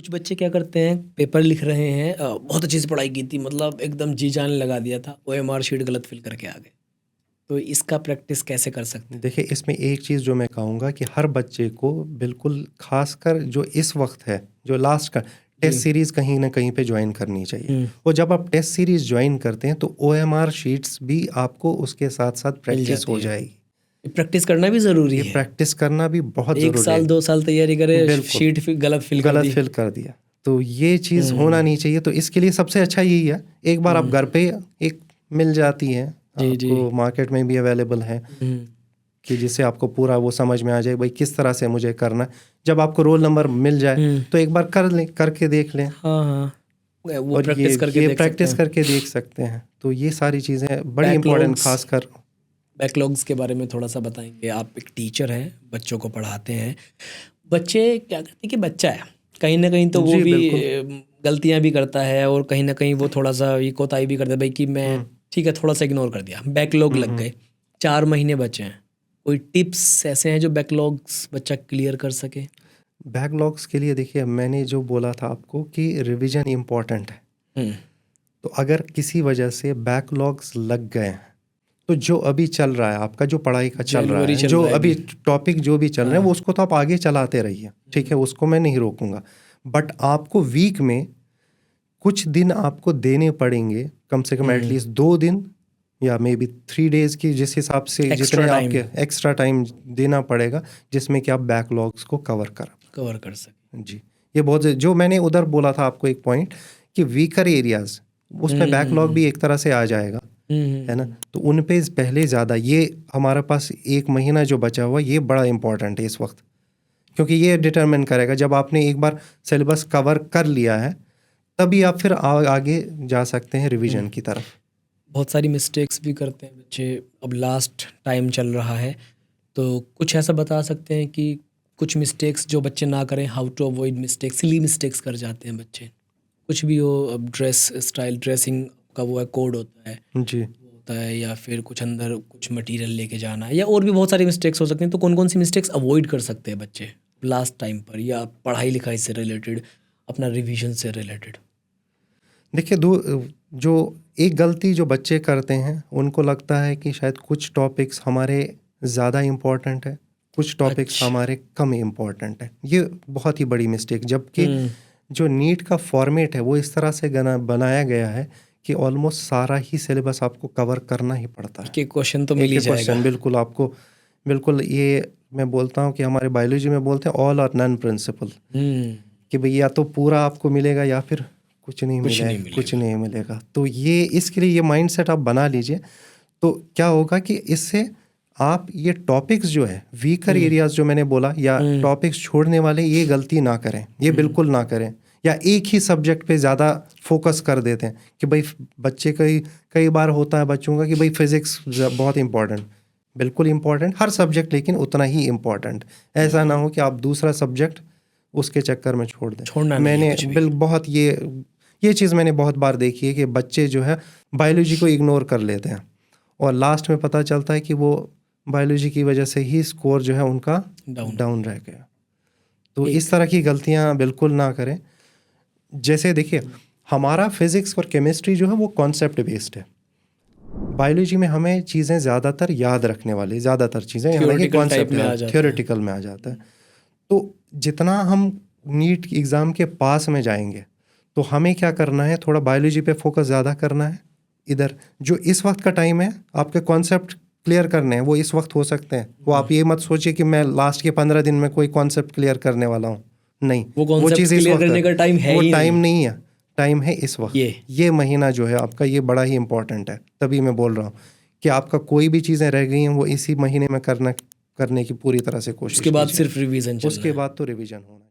कुछ बच्चे क्या करते हैं, पेपर लिख रहे हैं, बहुत अच्छे से पढ़ाई की थी, मतलब एकदम जी जान लगा दिया था, ओएमआर शीट गलत फिल करके आ गए। तो इसका प्रैक्टिस कैसे कर सकते हैं? देखिए, इसमें एक चीज़ जो मैं कहूँगा कि हर बच्चे को बिल्कुल खासकर जो इस वक्त है, जो लास्ट का टेस्ट जी। सीरीज़ कहीं ना कहीं पे ज्वाइन करनी चाहिए। हम्म, और जब आप टेस्ट सीरीज़ ज्वाइन करते हैं तो ओएमआर शीट्स भी आपको उसके साथ साथ मिल प्रैक्टिस जाती हो है। जाएगी। ये प्रैक्टिस करना भी ज़रूरी ये है। प्रैक्टिस करना भी बहुत एक ज़रूरी साल है। 2 साल तैयारी करे, बिल्कुल, शीट गलत फिल कर गलत दी। फिल कर दिया तो ये चीज़ होना हम्म। नहीं चाहिए। तो इसके लिए सबसे अच्छा यही है, एक बार आप हम्म। घर पे एक मिल जाती है, जी जी। आपको मार्केट में भी अवेलेबल है, हम्म। कि जिससे आपको पूरा वो समझ में आ जाए भाई किस तरह से मुझे करना है। जब आपको रोल नंबर मिल जाए हम्म। तो एक बार कर लें, करके देख लें। हाँ हाँ, वो और प्रैक्टिस करके ये देख सकते प्रैक्टिस हैं। करके देख सकते हैं। तो ये सारी चीज़ें बड़ी इंपॉर्टेंट, बैकलॉग्स खासकर बैकलॉग्स के बारे में थोड़ा सा बताएंगे? आप एक टीचर हैं, बच्चों को पढ़ाते हैं। बच्चे क्या करते हैं कि बच्चा है, कहीं ना कहीं तो वो जी भी बिल्कुल। गलतियां भी करता है, और कहीं ना कहीं वो थोड़ा सा ये कोताही भी करता है भाई कि मैं हम्म ठीक है, थोड़ा सा इग्नोर कर दिया, बैकलॉग लग हम्म। गए, 4 महीने बचे हैं। कोई टिप्स ऐसे हैं जो बैकलॉग्स बच्चा क्लियर कर सके? बैकलॉग्स के लिए देखिए, मैंने जो बोला था आपको कि रिवीजन इम्पॉर्टेंट है। हम्म। तो अगर किसी वजह से बैकलॉग्स लग गए हैं तो जो अभी चल रहा है, आपका जो पढ़ाई का चल रहा जनवरी है, चल जो रहा है अभी अभी। टॉपिक जो भी चल रहे हैं, वो हाँ। उसको तो आप आगे चलाते रहिए, ठीक है, उसको मैं नहीं रोकूंगा। बट आपको वीक में कुछ दिन आपको देने पड़ेंगे, कम से कम हम्म। एटलीस्ट 2 दिन या मे बी 3 डेज की, जिस हिसाब से एक्स्ट्रा जितने टाइम आपके एक्स्ट्रा टाइम देना पड़ेगा, जिसमें कि आप बैकलॉग्स को कवर कर। कवर कर सके। जी, ये बहुत जो मैंने उधर बोला था आपको एक पॉइंट, कि वीकर एरियाज उसमें बैकलॉग हम्म। भी एक तरह से आ जाएगा, है ना। हम्म। तो उन पे पहले ज़्यादा, ये हमारे पास 1 महीना जो बचा हुआ, ये बड़ा इंपॉर्टेंट है इस वक्त, क्योंकि ये डिटरमिन करेगा, जब आपने एक बार सिलेबस कवर कर लिया है तभी आप फिर आगे जा सकते हैं रिवीजन की तरफ। बहुत सारी मिस्टेक्स भी करते हैं बच्चे। अब लास्ट टाइम चल रहा है, तो कुछ ऐसा बता सकते हैं कि कुछ मिस्टेक्स जो बच्चे ना करें, how to avoid mistakes? Silly mistakes कर जाते हैं बच्चे, कुछ भी हो। अब ड्रेस स्टाइल, ड्रेसिंग का वो है, कोड होता है, जी, वो होता है, या फिर कुछ अंदर कुछ मटेरियल लेके जाना है, या और भी बहुत सारी मिस्टेक्स हो सकती हैं। तो कौन कौन सी मिस्टेक्स अवॉइड कर सकते हैं बच्चे लास्ट टाइम पर, या पढ़ाई लिखाई से रिलेटेड, अपना रिवीजन से रिलेटेड? देखिए, जो एक गलती जो बच्चे करते हैं, उनको लगता है कि शायद कुछ टॉपिक्स हमारे ज़्यादा इम्पोर्टेंट है, कुछ टॉपिक्स अच्छा। हमारे कम इम्पोर्टेंट है। ये बहुत ही बड़ी मिस्टेक, जबकि हम्म। जो नीट का फॉर्मेट है वो इस तरह से बनाया गया है कि ऑलमोस्ट सारा ही सिलेबस आपको कवर करना ही पड़ता है। एक एक क्वेश्चन तो मिल एक ही एक जाएगा। क्वेश्चन बिल्कुल आपको, बिल्कुल ये मैं बोलता हूँ कि हमारे बायोलॉजी में बोलते हैं ऑल और नन प्रिंसिपल, हम्म। कि भाई या तो पूरा आपको मिलेगा या फिर कुछ नहीं कुछ नहीं मिलेगा, कुछ मिलेगा। नहीं मिलेगा। तो ये इसके लिए ये माइंडसेट आप बना लीजिए। तो क्या होगा कि इससे आप ये टॉपिक्स जो है, वीकर हम्म। एरियाज जो मैंने बोला, या हम्म। टॉपिक्स छोड़ने वाले, ये गलती ना करें, ये हम्म। बिल्कुल ना करें। या एक ही सब्जेक्ट पे ज़्यादा फोकस कर देते हैं कि भाई बच्चे कई कई बार होता है बच्चों का कि भाई फिज़िक्स बहुत इंपॉर्टेंट, बिल्कुल इंपॉर्टेंट हर सब्जेक्ट, लेकिन उतना ही इम्पॉर्टेंट। ऐसा ना हो कि आप दूसरा सब्जेक्ट उसके चक्कर में छोड़ दें। छोड़ना नहीं है मैंने कुछ भी। बहुत ये चीज़ मैंने बहुत बार देखी है कि बच्चे जो है बायोलॉजी को इग्नोर कर लेते हैं, और लास्ट में पता चलता है कि वो बायोलॉजी की वजह से ही स्कोर जो है उनका डाउन। डाउन रह गया। तो ठीक। इस तरह की गलतियां बिल्कुल ना करें। जैसे देखिए, हमारा फिज़िक्स और केमिस्ट्री जो है वो कॉन्सेप्ट बेस्ड है। बायोलॉजी में हमें चीज़ें ज़्यादातर याद रखने वाली, ज़्यादातर चीज़ें, हालांकि थियोरेटिकल टाइप कॉन्सेप्ट में है, आ जाता है। थियोरेटिकल में आ जाता है। तो जितना हम नीट एग्ज़ाम के पास में जाएंगे, तो हमें क्या करना है, थोड़ा बायोलॉजी पे फोकस ज़्यादा करना है। इधर जो इस वक्त का टाइम है, आपके कॉन्सेप्ट क्लियर करने हैं, वो इस वक्त हो सकते हैं। वो आप ये मत सोचिए कि मैं लास्ट के 15 दिन में कोई कॉन्सेप्ट क्लियर करने वाला हूँ, नहीं। वो वो कॉन्सेप्ट चीज़ इस क्लियर वक्त है, करने का टाइम है वो ही टाइम नहीं। नहीं है, टाइम है इस वक्त। ये ये महीना जो है आपका, ये बड़ा ही इंपॉर्टेंट है। तभी मैं बोल रहा हूँ कि आपका कोई भी चीज़ें रह गई हैं, वो इसी महीने में करने की पूरी तरह से कोशिश उसके बाद कीजिए। सिर्फ रिवीजन चलना उसके है। बाद तो रिवीजन होना है।